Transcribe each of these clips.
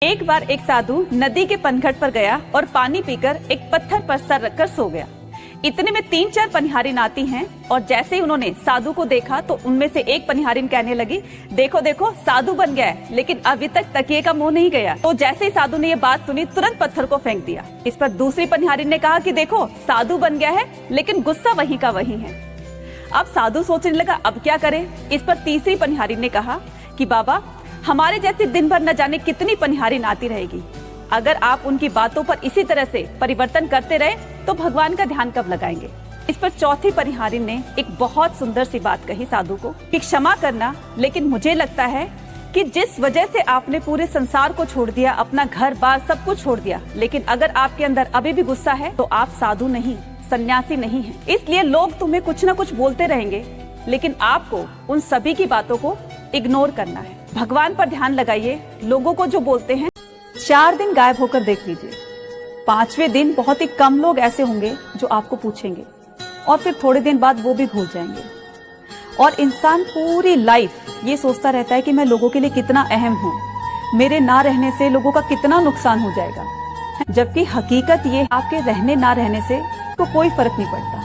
एक बार एक साधु नदी के पनघट पर गया और पानी पीकर एक पत्थर पर सर रखकर सो गया। इतने में 3-4 पनिहारिन आती हैं और जैसे ही उन्होंने साधु को देखा तो उनमें से एक पनिहारिन कहने लगी, देखो देखो साधु बन गया है, लेकिन अभी तक तकिए का मुंह नहीं गया। तो जैसे ही साधु ने ये बात सुनी तुरंत पत्थर को फेंक दिया। इस पर दूसरी पनिहारिन ने कहा कि देखो साधु बन गया है, लेकिन गुस्सा वही का वही है। अब साधु सोचने लगा अब क्या करे। इस पर तीसरी पनिहारिन ने कहा कि बाबा हमारे जैसे दिन भर न जाने कितनी पनिहारिन आती रहेगी, अगर आप उनकी बातों पर इसी तरह से परिवर्तन करते रहे तो भगवान का ध्यान कब लगाएंगे। इस पर चौथी पनिहारिन ने एक बहुत सुंदर सी बात कही साधु को कि क्षमा करना, लेकिन मुझे लगता है कि जिस वजह से आपने पूरे संसार को छोड़ दिया, अपना घर बार सब कुछ छोड़ दिया, लेकिन अगर आपके अंदर अभी भी गुस्सा है तो आप साधु नहीं, सन्यासी नहीं है। इसलिए लोग तुम्हें कुछ न कुछ बोलते रहेंगे, लेकिन आपको उन सभी की बातों को इग्नोर करना है। भगवान पर ध्यान लगाइए। लोगों को जो बोलते हैं 4 दिन गायब होकर देख लीजिए, 5वें दिन बहुत ही कम लोग ऐसे होंगे जो आपको पूछेंगे और फिर थोड़े दिन बाद वो भी भूल जाएंगे। और इंसान पूरी लाइफ ये सोचता रहता है कि मैं लोगों के लिए कितना अहम हूँ, मेरे ना रहने से लोगों का कितना नुकसान हो जाएगा, जबकि हकीकत ये आपके रहने ना रहने से तो कोई फर्क नहीं पड़ता।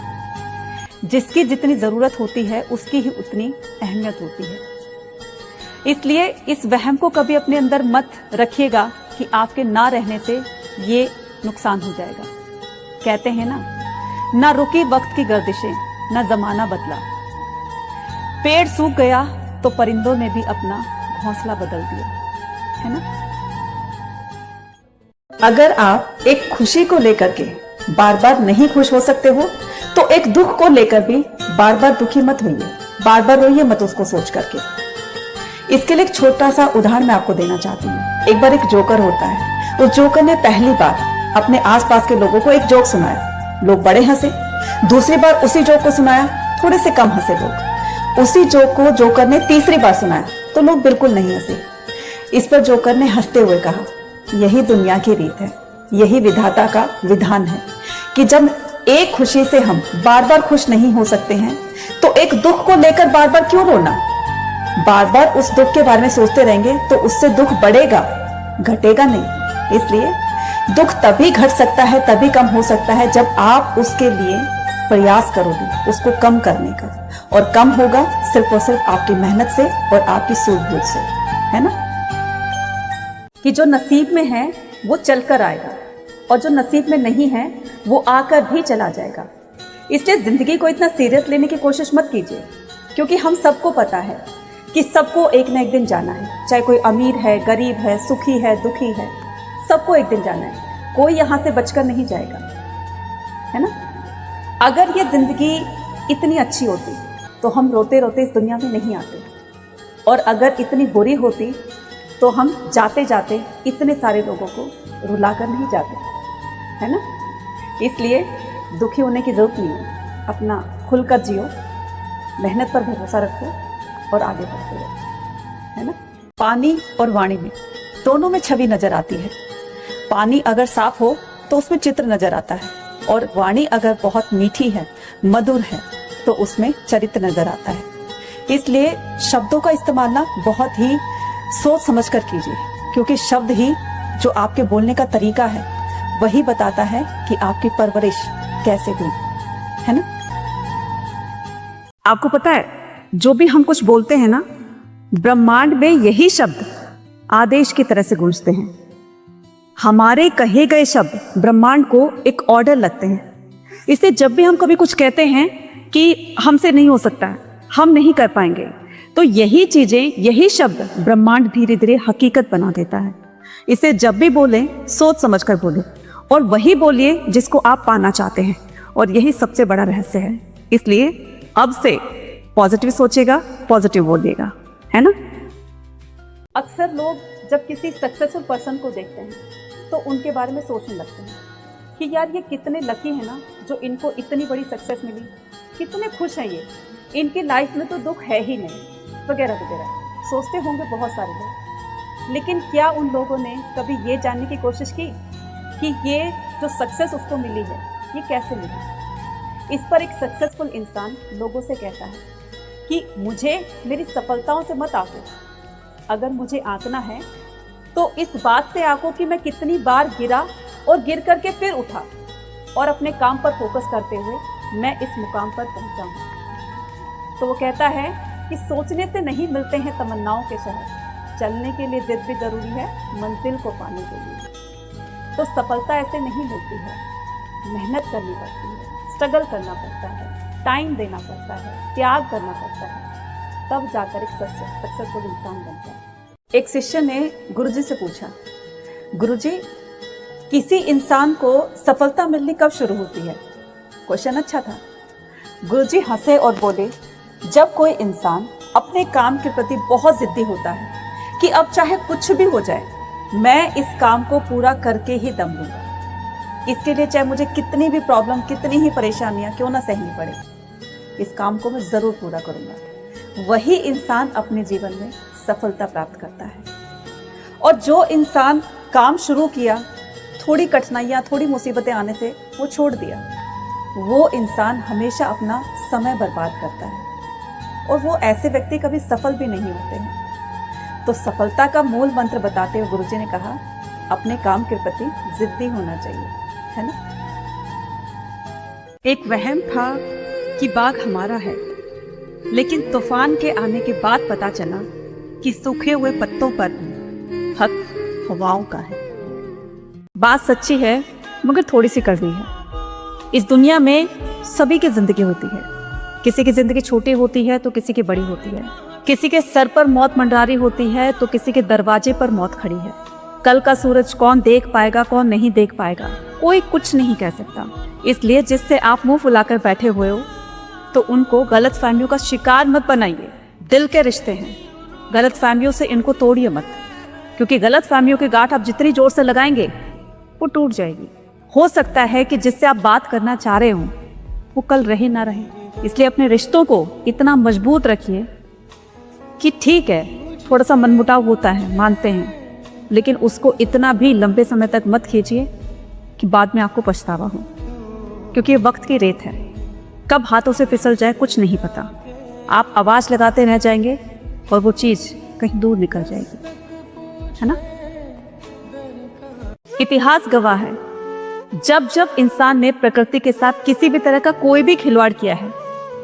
जिसकी जितनी जरूरत होती है उसकी ही उतनी अहमियत होती है। इसलिए इस वहम को कभी अपने अंदर मत रखिएगा कि आपके ना रहने से ये नुकसान हो जाएगा। कहते हैं ना रुकी वक्त की गर्दिशें, ना जमाना बदला। पेड़ सूख गया तो परिंदों ने भी अपना घोंसला बदल दिया, है ना। अगर आप एक खुशी को लेकर के बार बार नहीं खुश हो सकते हो तो एक दुख को लेकर भी बार बार दुखी मत होइए, बार बार रोइए मत उसको सोच करके। इसके लिए एक छोटा सा उदाहरण मैं आपको देना चाहती हूँ। एक बार एक जोकर होता है। उस जोकर ने पहली बार अपने आसपास के लोगों को एक जोक सुनाया, लोग बड़े हंसे। दूसरी बार उसी जोक को सुनाया, थोड़े से कम हंसे लोग। उसी जोक को जोकर ने तीसरी बार सुनाया तो लोग बिल्कुल नहीं हंसे। इस पर जोकर ने हंसते हुए कहा, यही दुनिया की रीत है, यही विधाता का विधान है कि जब एक खुशी से हम बार बार खुश नहीं हो सकते हैं तो एक दुख को लेकर बार बार क्यों रोना। बार बार उस दुख के बारे में सोचते रहेंगे तो उससे दुख बढ़ेगा, घटेगा नहीं। इसलिए दुख तभी घट सकता है, तभी कम हो सकता है जब आप उसके लिए प्रयास करोगे उसको कम करने का, और कम होगा सिर्फ और सिर्फ आपकी मेहनत से और आपकी सूझबूझ से, है ना। कि जो नसीब में है वो चलकर आएगा और जो नसीब में नहीं है वो आकर भी चला जाएगा। इसलिए जिंदगी को इतना सीरियस लेने की कोशिश मत कीजिए, क्योंकि हम सबको पता है कि सबको एक न एक दिन जाना है। चाहे कोई अमीर है, गरीब है, सुखी है, दुखी है, सबको एक दिन जाना है। कोई यहाँ से बचकर नहीं जाएगा, है ना। अगर ये जिंदगी इतनी अच्छी होती तो हम रोते रोते इस दुनिया में नहीं आते, और अगर इतनी बुरी होती तो हम जाते जाते इतने सारे लोगों को रुलाकर नहीं जाते, है ना। इसलिए दुखी होने की जरूरत नहीं है। अपना खुलकर जियो, मेहनत पर भरोसा रखो और आगे बढ़ते रहो, है ना। पानी और वाणी में दोनों में छवि नजर आती है। पानी अगर साफ हो तो उसमें चित्र नजर आता है, और वाणी अगर बहुत मीठी है, मधुर है, तो उसमें चरित्र नजर आता है। इसलिए शब्दों का इस्तेमाल ना बहुत ही सोच समझ कर कीजिए, क्योंकि शब्द ही जो आपके बोलने का तरीका है वही बताता है कि आपकी परवरिश कैसे हुई, है ना। आपको पता है जो भी हम कुछ बोलते हैं ना, ब्रह्मांड में यही शब्द आदेश की तरह से गूंजते हैं। हमारे कहे गए शब्द ब्रह्मांड को एक ऑर्डर लगते हैं। इसलिए जब भी हम कभी कुछ कहते हैं कि हमसे नहीं हो सकता है, हम नहीं कर पाएंगे, तो यही चीजें, यही शब्द ब्रह्मांड धीरे धीरे हकीकत बना देता है। इसे जब भी बोलें सोच समझ कर बोलें, और वही बोलिए जिसको आप पाना चाहते हैं, और यही सबसे बड़ा रहस्य है। इसलिए अब से पॉजिटिव सोचिएगा, पॉजिटिव बोलिएगा, है ना। अक्सर लोग जब किसी सक्सेसफुल पर्सन को देखते हैं तो उनके बारे में सोचने लगते हैं कि यार ये कितने लकी हैं ना जो इनको इतनी बड़ी सक्सेस मिली, कितने खुश हैं ये, इनकी लाइफ में तो दुख है ही नहीं, वगैरह वगैरह सोचते होंगे बहुत सारे लोग। लेकिन क्या उन लोगों ने कभी ये जानने की कोशिश की कि ये जो सक्सेस उसको मिली है ये कैसे मिली। इस पर एक सक्सेसफुल इंसान लोगों से कहता है कि मुझे मेरी सफलताओं से मत आंको, अगर मुझे आंकना है तो इस बात से आंखों कि मैं कितनी बार गिरा और गिर करके फिर उठा और अपने काम पर फोकस करते हुए मैं इस मुकाम पर पहुंचा हूं। तो वो कहता है कि सोचने से नहीं मिलते हैं तमन्नाओं के शहर, चलने के लिए जिद भी जरूरी है मंजिल को पाने के लिए। तो सफलता ऐसे नहीं मिलती है, मेहनत करनी पड़ती है, स्ट्रगल करना पड़ता है, टाइम देना पड़ता है, त्याग करना पड़ता है, तब जाकर एक सक्सेसफुल इंसान बनता है। एक शिष्य ने गुरुजी से पूछा, गुरुजी किसी इंसान को सफलता मिलनी कब शुरू होती है? क्वेश्चन अच्छा था। गुरुजी हंसे और बोले, जब कोई इंसान अपने काम के प्रति बहुत जिद्दी होता है कि अब चाहे कुछ भी हो जाए मैं इस काम को पूरा करके ही दम लूंगा, इसके लिए चाहे मुझे कितनी भी प्रॉब्लम, कितनी ही परेशानियां क्यों ना सहनी पड़े, इस काम को मैं जरूर पूरा करूंगा, वही इंसान अपने जीवन में सफलता प्राप्त करता है। और जो इंसान काम शुरू किया, थोड़ी कठिनाइयां, थोड़ी मुसीबतें आने से वो छोड़ दिया, वो इंसान हमेशा अपना समय बर्बाद करता है और वो ऐसे व्यक्ति कभी सफल भी नहीं होते हैं। तो सफलता का मूल मंत्र बताते हुए गुरुजी ने कहा, अपने काम के प्रति जिद्दी होना चाहिए, है ना। एक वहम था कि बाग हमारा है, लेकिन तूफान के आने के बाद पता चला कि सूखे हुए पत्तों पर हक हवाओं का है। बात सच्ची है मगर थोड़ी सी कड़वी है। इस दुनिया में सभी की जिंदगी होती है, किसी की जिंदगी छोटी होती है तो किसी की बड़ी होती है, किसी के सर पर मौत मंडरारी होती है तो किसी के दरवाजे पर मौत खड़ी है। कल का सूरज कौन देख पाएगा, कौन नहीं देख पाएगा, कोई कुछ नहीं कह सकता। इसलिए जिससे आप मुंह फुलाकर बैठे हुए हो तो उनको गलत फहमियों का शिकार मत बनाइए। दिल के रिश्ते हैं, गलत फहमियों से इनको तोड़िए मत, क्योंकि गलत फहमियों की गांठ आप जितनी जोर से लगाएंगे वो टूट जाएगी। हो सकता है कि जिससे आप बात करना चाह रहे हो वो कल रहे ना रहे, इसलिए अपने रिश्तों को इतना मजबूत रखिए कि ठीक है थोड़ा सा मनमुटाव होता है, मानते हैं, लेकिन उसको इतना भी लंबे समय तक मत खींचिए कि बाद में आपको पछतावा हो, क्योंकि ये वक्त की रेत है, कब हाथों से फिसल जाए कुछ नहीं पता। आप आवाज लगाते रह जाएंगे और वो चीज कहीं दूर निकल जाएगी, है ना। इतिहास गवाह है, जब जब इंसान ने प्रकृति के साथ किसी भी तरह का कोई भी खिलवाड़ किया है,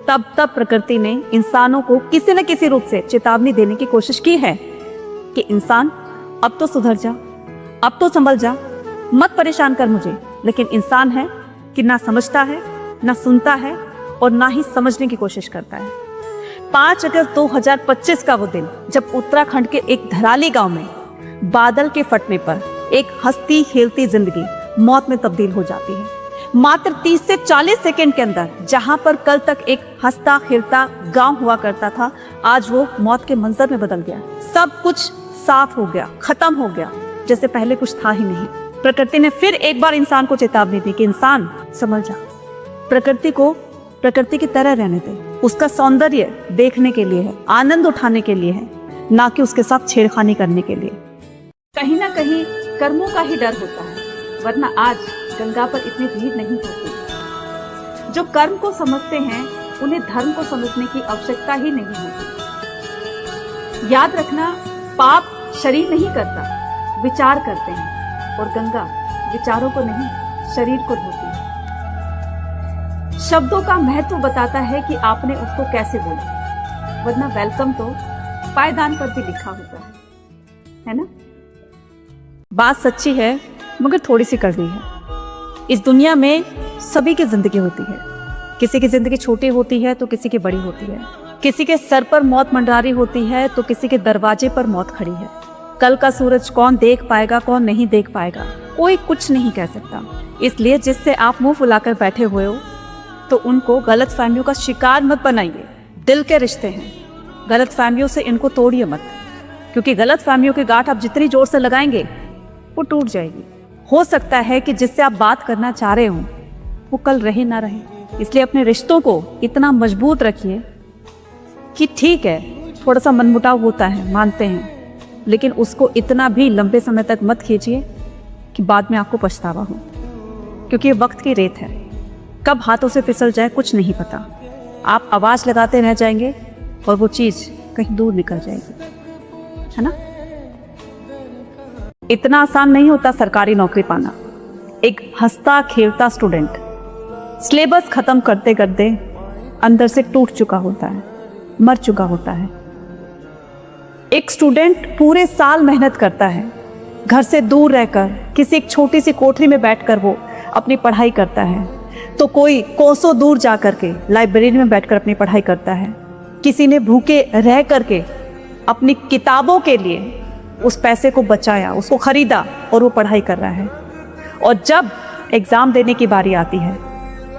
तब तब प्रकृति ने इंसानों को किसी न किसी रूप से चेतावनी देने की कोशिश की है कि इंसान अब तो सुधर जा, अब तो संभल जा, मत परेशान कर मुझे। लेकिन इंसान है कि ना समझता है, ना सुनता है और ना ही समझने की कोशिश करता है। 5 अगस्त 2025 का वो दिन जब उत्तराखंड के एक धराली गांव में बादल के फटने पर एक हंसती खेलती जिंदगी मौत में तब्दील हो जाती है। मात्र 30 से 40 सेकंड के अंदर जहां पर कल तक एक हंसता खेलता गांव हुआ करता था, आज वो मौत के मंजर में बदल गया। सब कुछ साफ हो गया, खत्म हो गया, जैसे पहले कुछ था ही नहीं। प्रकृति ने फिर एक बार इंसान को चेतावनी दी कि इंसान संभल जा, प्रकृति को प्रकृति की तरह रहने दे, उसका सौंदर्य देखने के लिए है, आनंद उठाने के लिए है, ना कि उसके साथ छेड़खानी करने के लिए। कहीं ना कहीं कर्मों का ही डर होता है, वरना आज गंगा पर इतनी भीड़ नहीं होती। जो कर्म को समझते हैं उन्हें धर्म को समझने की आवश्यकता ही नहीं होती। याद रखना, पाप शरीर नहीं करता, विचार करते हैं, और गंगा विचारों को नहीं शरीर को धोती है। शब्दों का महत्व बताता है कि आपने उसको कैसे बोला, वरना वेलकम तो पायदान पर भी लिखा होता है ना। बात सच्ची है मगर थोड़ी सी कड़वी है। इस दुनिया में सभी की जिंदगी होती है, किसी की जिंदगी छोटी होती है तो किसी की बड़ी होती है, किसी के सर पर मौत मंडरारी होती है तो किसी के दरवाजे पर मौत खड़ी है। कल का सूरज कौन देख पाएगा, कौन नहीं देख पाएगा, कोई कुछ नहीं कह सकता। इसलिए जिससे आप मुंह फुलाकर बैठे हुए हो तो उनको गलत फहमियों का शिकार मत बनाइए। दिल के रिश्ते हैं, गलत फहमियों से इनको तोड़िए मत, क्योंकि गलत फहमियों की गांठ आप जितनी जोर से लगाएंगे वो टूट जाएगी। हो सकता है कि जिससे आप बात करना चाह रहे हो वो कल रहे ना रहे, इसलिए अपने रिश्तों को इतना मजबूत रखिए कि ठीक है थोड़ा सा मनमुटाव होता है, मानते हैं, लेकिन उसको इतना भी लंबे समय तक मत खींचिए कि बाद में आपको पछतावा हो, क्योंकि ये वक्त की रेत है, कब हाथों से फिसल जाए कुछ नहीं पता। आप आवाज लगाते रह जाएंगे और वो चीज कहीं दूर निकल जाएगी, है ना। इतना आसान नहीं होता सरकारी नौकरी पाना। एक हंसता खेलता स्टूडेंट सिलेबस खत्म करते करते अंदर से टूट चुका होता है, मर चुका होता है। एक स्टूडेंट पूरे साल मेहनत करता है, घर से दूर रहकर किसी एक छोटी सी कोठरी में बैठकर वो अपनी पढ़ाई करता है, तो कोई कोसों दूर जा करके लाइब्रेरी में बैठकर अपनी पढ़ाई करता है। किसी ने भूखे रह करके अपनी किताबों के लिए उस पैसे को बचाया, उसको खरीदा और वो पढ़ाई कर रहा है। और जब एग्जाम देने की बारी आती है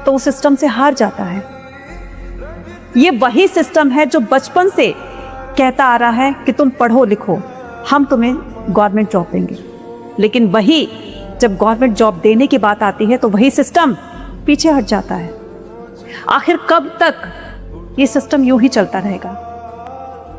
तो उस सिस्टम से हार जाता है। ये वही सिस्टम है जो बचपन से कहता आ रहा है कि तुम पढ़ो लिखो, हम तुम्हें गवर्नमेंट जॉब देंगे। लेकिन वही जब गवर्नमेंट जॉब देने की बात आती है तो वही सिस्टम पीछे हट जाता है। आखिर कब तक ये सिस्टम यूं ही चलता रहेगा?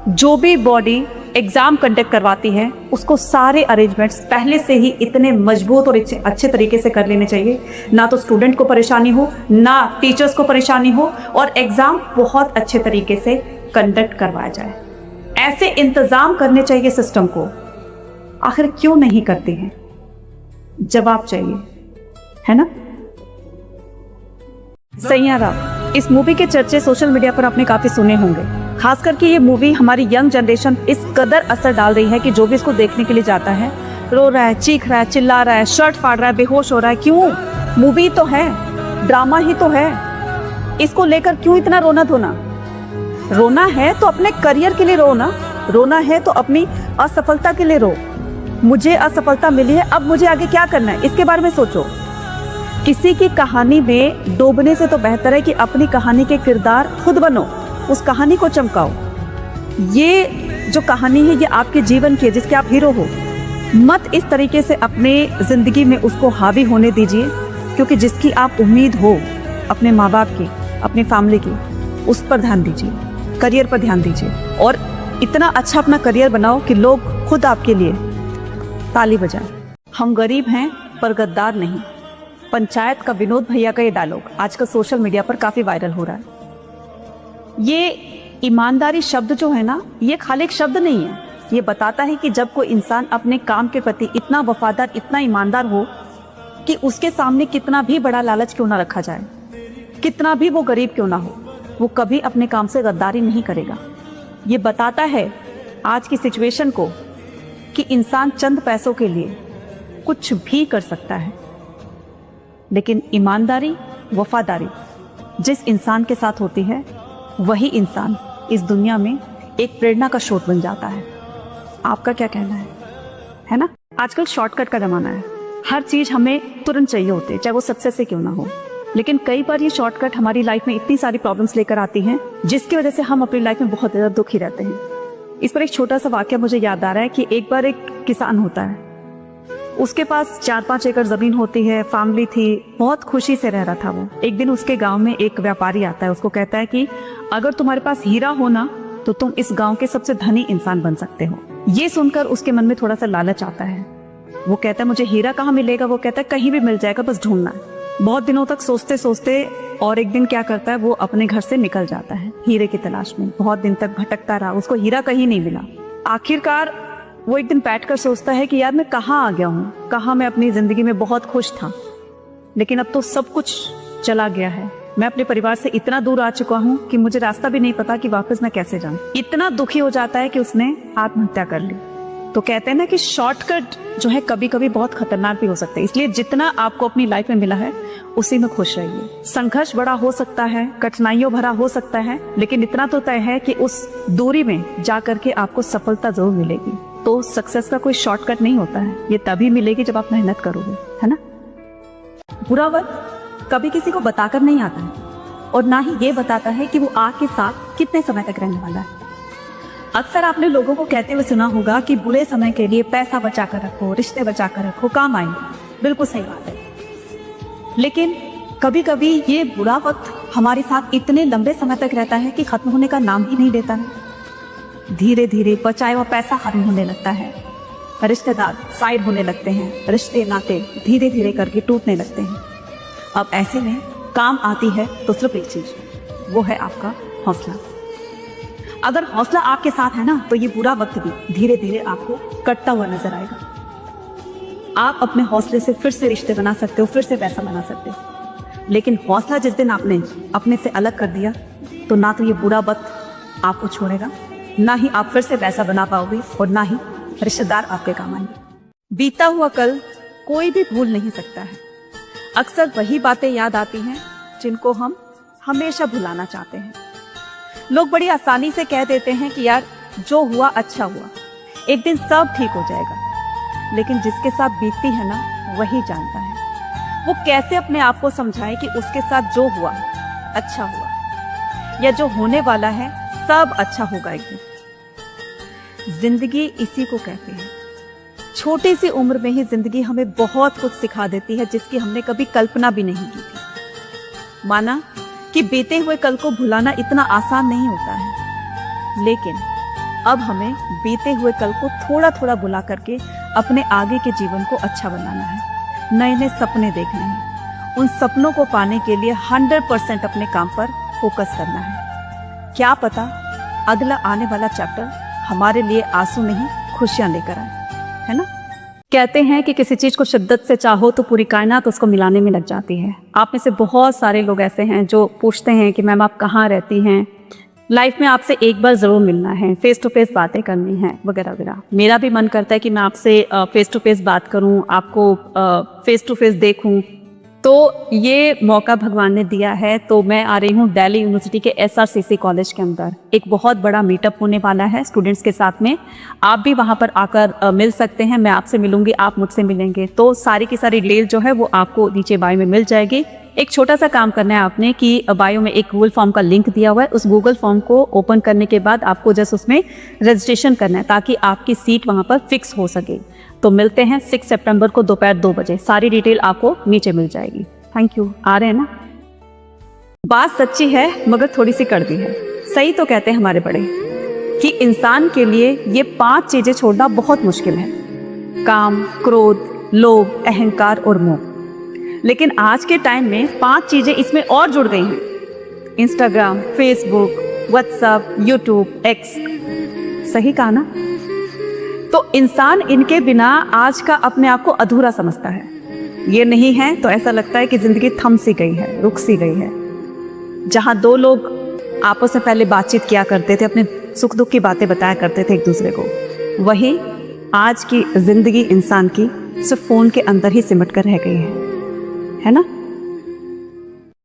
जो भी बॉडी एग्जाम कंडक्ट करवाती है उसको सारे अरेंजमेंट्स पहले से ही इतने मजबूत और अच्छे तरीके से कर लेने चाहिए, ना तो स्टूडेंट को परेशानी हो, ना टीचर्स को परेशानी हो, और एग्जाम बहुत अच्छे तरीके से कंडक्ट करवाया जाए। ऐसे इंतजाम करने चाहिए सिस्टम को। आखिर क्यों नहीं करते हैं? जवाब चाहिए, है ना? सैयारा, इस मूवी के चर्चे सोशल मीडिया पर आपने काफी सुने होंगे। खास करके ये मूवी हमारी यंग जनरेशन इस कदर असर डाल रही है कि जो भी इसको देखने के लिए जाता है रो रहा है, चीख रहा है, चिल्ला रहा है, शर्ट फाड़ रहा है, बेहोश हो रहा है। क्यों? मूवी तो है, ड्रामा ही तो है, इसको लेकर क्यों इतना रोना धोना? रोना है तो अपने करियर के लिए रो ना, रोना है तो अपनी असफलता के लिए रो। मुझे असफलता मिली है, अब मुझे आगे क्या करना है इसके बारे में सोचो। किसी की कहानी में डूबने से तो बेहतर है कि अपनी कहानी के किरदार खुद बनो, उस कहानी को चमकाओ। ये जो कहानी है ये आपके जीवन की है जिसके आप हीरो हो। मत इस तरीके से अपने जिंदगी में उसको हावी होने दीजिए, क्योंकि जिसकी आप उम्मीद हो अपने माँ बाप की, अपनी फैमिली की, उस पर ध्यान दीजिए, करियर पर ध्यान दीजिए और इतना अच्छा अपना करियर बनाओ कि लोग खुद आपके लिए ताली बजाएं। हम गरीब हैं पर गद्दार नहीं, पंचायत का विनोद भैया का ये डायलॉग आजकल सोशल मीडिया पर काफी वायरल हो रहा है। ये ईमानदारी शब्द जो है ना, ये खाली एक शब्द नहीं है, ये बताता है कि जब कोई इंसान अपने काम के प्रति इतना वफादार, इतना ईमानदार हो कि उसके सामने कितना भी बड़ा लालच क्यों ना रखा जाए, कितना भी वो गरीब क्यों ना हो, वो कभी अपने काम से गद्दारी नहीं करेगा। ये बताता है आज की सिचुएशन को कि इंसान चंद पैसों के लिए कुछ भी कर सकता है, लेकिन ईमानदारी, वफादारी जिस इंसान के साथ होती है वही इंसान इस दुनिया में एक प्रेरणा का स्रोत बन जाता है। आपका क्या कहना है ना? आजकल शॉर्टकट का जमाना है, हर चीज हमें तुरंत चाहिए होती है, चाहे वो सक्सेस से क्यों ना हो। लेकिन कई बार ये शॉर्टकट हमारी लाइफ में इतनी सारी प्रॉब्लम्स लेकर आती हैं जिसकी वजह से हम अपनी लाइफ में बहुत ज्यादा दुखी रहते हैं। इस पर एक छोटा सा वाक्य मुझे याद आ रहा है कि एक बार एक किसान होता है, उसके पास 4-5 एकड़ जमीन होती है, फैमिली थी, बहुत खुशी से रह रहा था वो। एक दिन उसके गांव में एक व्यापारी आता है, उसको कहता है कि अगर तुम्हारे पास हीरा हो ना तो तुम इस गांव के सबसे धनी इंसान बन सकते हो। ये सुनकर उसके मन में थोड़ा सा लालच आता है। वो कहता है मुझे हीरा कहाँ मिलेगा? वो कहता है कहीं भी मिल जाएगा, बस ढूंढना है। बहुत दिनों तक सोचते सोचते और एक दिन क्या करता है, वो अपने घर से निकल जाता है हीरे की तलाश में। बहुत दिन तक भटकता रहा, उसको हीरा कहीं नहीं मिला। आखिरकार वो एक दिन बैठकर सोचता है कि यार मैं कहाँ आ गया हूँ, कहाँ मैं अपनी जिंदगी में बहुत खुश था, लेकिन अब तो सब कुछ चला गया है। मैं अपने परिवार से इतना दूर आ चुका हूँ कि मुझे रास्ता भी नहीं पता कि वापस मैं कैसे जाऊँ। इतना दुखी हो जाता है कि उसने आत्महत्या कर ली। तो कहते हैं ना कि शॉर्टकट जो है कभी कभी बहुत खतरनाक भी हो सकता है। इसलिए जितना आपको अपनी लाइफ में मिला है उसी में खुश रहिए। संघर्ष बड़ा हो सकता है, कठिनाइयों भरा हो सकता है, लेकिन इतना तो तय है कि उस दूरी में जा करके आपको सफलता जरूर मिलेगी। तो सक्सेस का कोई शॉर्टकट नहीं होता है, ये तभी मिलेगी जब आप मेहनत करोगे, है ना? बुरा वक्त कभी किसी को बताकर नहीं आता है और ना ही ये बताता है कि वो आपके साथ कितने समय तक रहने वाला है। अक्सर आपने लोगों को कहते हुए सुना होगा कि बुरे समय के लिए पैसा बचा कर रखो, रिश्ते बचा कर रखो, काम आएंगे। बिल्कुल सही बात है, लेकिन कभी कभी ये बुरा वक्त हमारे साथ इतने लंबे समय तक रहता है कि खत्म होने का नाम ही नहीं लेता है। धीरे धीरे बचाया हुआ पैसा खत्म होने लगता है, रिश्तेदार साइड होने लगते हैं, रिश्ते नाते धीरे धीरे करके टूटने लगते हैं। अब ऐसे में काम आती है तो सिर्फ एक चीज, वो है आपका हौसला। अगर हौसला आपके साथ है ना तो ये बुरा वक्त भी धीरे धीरे आपको कटता हुआ नजर आएगा। आप अपने हौसले से फिर से रिश्ते बना सकते हो, फिर से पैसा बना सकते हो। लेकिन हौसला जिस दिन आपने अपने से अलग कर दिया, तो ना तो ये बुरा वक्त आपको छोड़ेगा, ना ही आप फिर से पैसा बना पाओगे, और ना ही रिश्तेदार आपके काम आएंगे। बीता हुआ कल कोई भी भूल नहीं सकता है। अक्सर वही बातें याद आती हैं जिनको हम हमेशा भुलाना चाहते हैं। लोग बड़ी आसानी से कह देते हैं कि यार जो हुआ अच्छा हुआ, एक दिन सब ठीक हो जाएगा। लेकिन जिसके साथ बीतती है ना, वही जानता है वो कैसे अपने आप को समझाए कि उसके साथ जो हुआ अच्छा हुआ, या जो होने वाला है सब अच्छा होगा एक दिन। जिंदगी इसी को कहते हैं। छोटी सी उम्र में ही जिंदगी हमें बहुत कुछ सिखा देती है जिसकी हमने कभी कल्पना भी नहीं की थी। माना कि बीते हुए कल को भुलाना इतना आसान नहीं होता है, लेकिन अब हमें बीते हुए कल को थोड़ा थोड़ा भुला करके अपने आगे के जीवन को अच्छा बनाना है। नए नए सपने देखने हैं। उन सपनों को पाने के लिए 100% अपने काम पर फोकस करना है। क्या पता अगला आने वाला चैप्टर हमारे लिए आंसू नहीं, खुशियां लेकर आए, है ना। कहते हैं कि किसी चीज को शिद्दत से चाहो तो पूरी कायनात उसको मिलाने में लग जाती है। आप में से बहुत सारे लोग ऐसे हैं जो पूछते हैं कि मैम आप कहाँ रहती हैं, लाइफ में आपसे एक बार ज़रूर मिलना है, फेस टू फेस बातें करनी है, वगैरह वगैरह। मेरा भी मन करता है कि मैं आपसे फेस टू फेस बात करूं, आपको फेस टू फेस देखूं। तो ये मौका भगवान ने दिया है। तो मैं आ रही हूँ दिल्ली यूनिवर्सिटी के SRCC कॉलेज के अंदर। एक बहुत बड़ा मीटअप होने वाला है स्टूडेंट्स के साथ में। आप भी वहाँ पर आकर मिल सकते हैं। मैं आपसे मिलूंगी, आप मुझसे मिलेंगे। तो सारी की सारी डिटेल जो है वो आपको नीचे बायो में मिल जाएगी। एक छोटा सा काम करना है आपने कि बायो में एक गूगल फॉर्म का लिंक दिया हुआ है। उस गूगल फॉर्म को ओपन करने के बाद आपको जस्ट उसमें रजिस्ट्रेशन करना है ताकि आपकी सीट वहाँ पर फिक्स हो सके। तो मिलते हैं 6 सितंबर को दोपहर 2 बजे। सारी डिटेल आपको नीचे मिल जाएगी। Thank you. आ रहे हैं ना। बात सच्ची है मगर थोड़ी सी कड़वी है। सही तो कहते हैं हमारे बड़े कि इंसान के लिए ये 5 चीजें छोड़ना बहुत मुश्किल है: काम, क्रोध, लोभ, अहंकार और मोह। लेकिन आज के टाइम में 5 चीजें इसमें और जुड़ गई हैं: Instagram, Facebook, WhatsApp, YouTube, x. सही कहा ना। तो इंसान इनके बिना आज का अपने आप को अधूरा समझता है। ये नहीं है तो ऐसा लगता है कि जिंदगी थम सी गई है, रुक सी गई है। जहां 2 लोग आपस में पहले बातचीत किया करते थे, अपने सुख दुख की बातें बताया करते थे एक दूसरे को, वही आज की जिंदगी इंसान की सिर्फ फोन के अंदर ही सिमट कर रह गई है ना।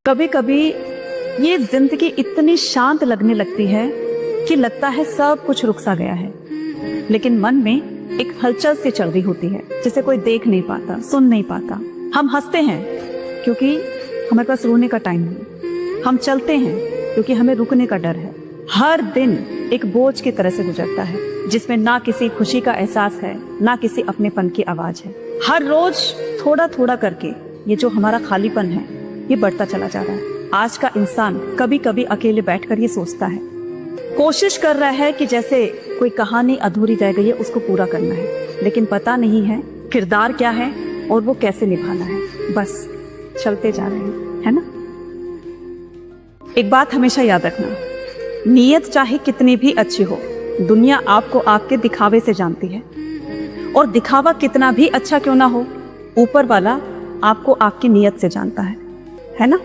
कभी कभी ये जिंदगी इतनी शांत लगने लगती है कि लगता है सब कुछ रुक सा गया है, लेकिन मन में एक हलचल सी चल रही होती है जिसे कोई देख नहीं पाता, सुन नहीं पाता। हम हंसते हैं क्योंकि हमारे पास रोने का टाइम नहीं। हम चलते हैं क्योंकि हमें रुकने का डर है। हर दिन एक बोझ की तरह से गुजरता है जिसमें ना किसी खुशी का एहसास है, ना किसी अपनेपन की आवाज है। हर रोज थोड़ा थोड़ा करके ये जो हमारा खालीपन है ये बढ़ता चला जा रहा है। आज का इंसान कभी कभी अकेले बैठकर ये सोचता है, कोशिश कर रहा है कि जैसे कोई कहानी अधूरी रह गई है उसको पूरा करना है, लेकिन पता नहीं है किरदार क्या है और वो कैसे निभाना है। बस चलते जा रहे हैं, है ना। एक बात हमेशा याद रखना, नीयत चाहे कितनी भी अच्छी हो, दुनिया आपको आपके दिखावे से जानती है। और दिखावा कितना भी अच्छा क्यों ना हो, ऊपर वाला आपको आपकी नीयत से जानता है ना।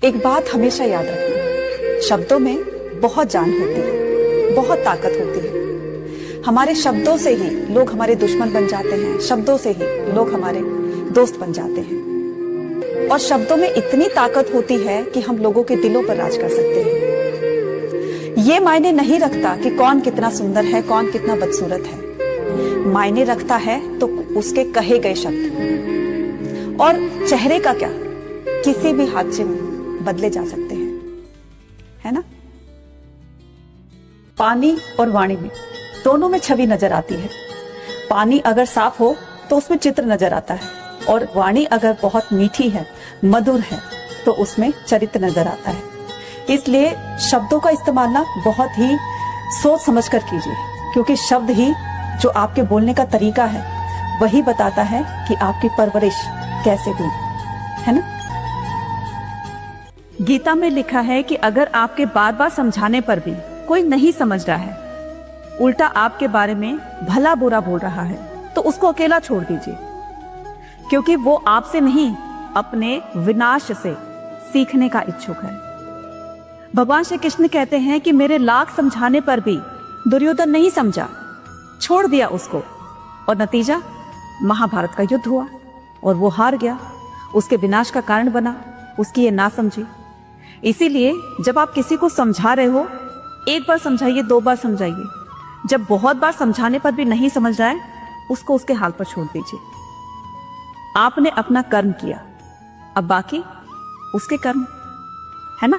एक बात हमेशा याद रखना, शब्दों में बहुत जान होती है, बहुत ताकत होती है। हमारे शब्दों से ही लोग हमारे दुश्मन बन जाते हैं, शब्दों से ही लोग हमारे दोस्त बन जाते हैं। और शब्दों में इतनी ताकत होती है कि हम लोगों के दिलों पर राज कर सकते हैं। ये मायने नहीं रखता कि कौन कितना सुंदर है, कौन कितना बदसूरत है। मायने रखता है तो उसके कहे गए शब्द। और चेहरे का क्या, किसी भी हादसे में बदले जा सकते हैं, है ना। पानी और वाणी में दोनों में छवि नजर आती है। पानी अगर साफ हो तो उसमें चित्र नजर आता है, और वाणी अगर बहुत मीठी है, मधुर है, तो उसमें चरित्र नजर आता है। इसलिए शब्दों का इस्तेमाल ना बहुत ही सोच समझ कर कीजिए, क्योंकि शब्द ही जो आपके बोलने का तरीका है वही बताता है कि आपकी परवरिश कैसे हुई, है ना। गीता में लिखा है कि अगर आपके बार बार समझाने पर भी कोई नहीं समझ रहा है, उल्टा आपके बारे में भला बुरा बोल रहा है, तो उसको अकेला छोड़ दीजिए, क्योंकि वो आपसे नहीं अपने विनाश से सीखने का इच्छुक है। भगवान श्री कृष्ण कहते हैं कि मेरे लाख समझाने पर भी दुर्योधन नहीं समझा, छोड़ दिया उसको, और नतीजा महाभारत का युद्ध हुआ और वो हार गया, उसके विनाश का कारण बना, उसकी ये ना समझी। इसीलिए जब आप किसी को समझा रहे हो, एक बार समझाइए, 2 बार समझाइए, जब बहुत बार समझाने पर भी नहीं समझ रहा है, उसको उसके हाल पर छोड़ दीजिए। आपने अपना कर्म किया, अब बाकी उसके कर्म, है ना।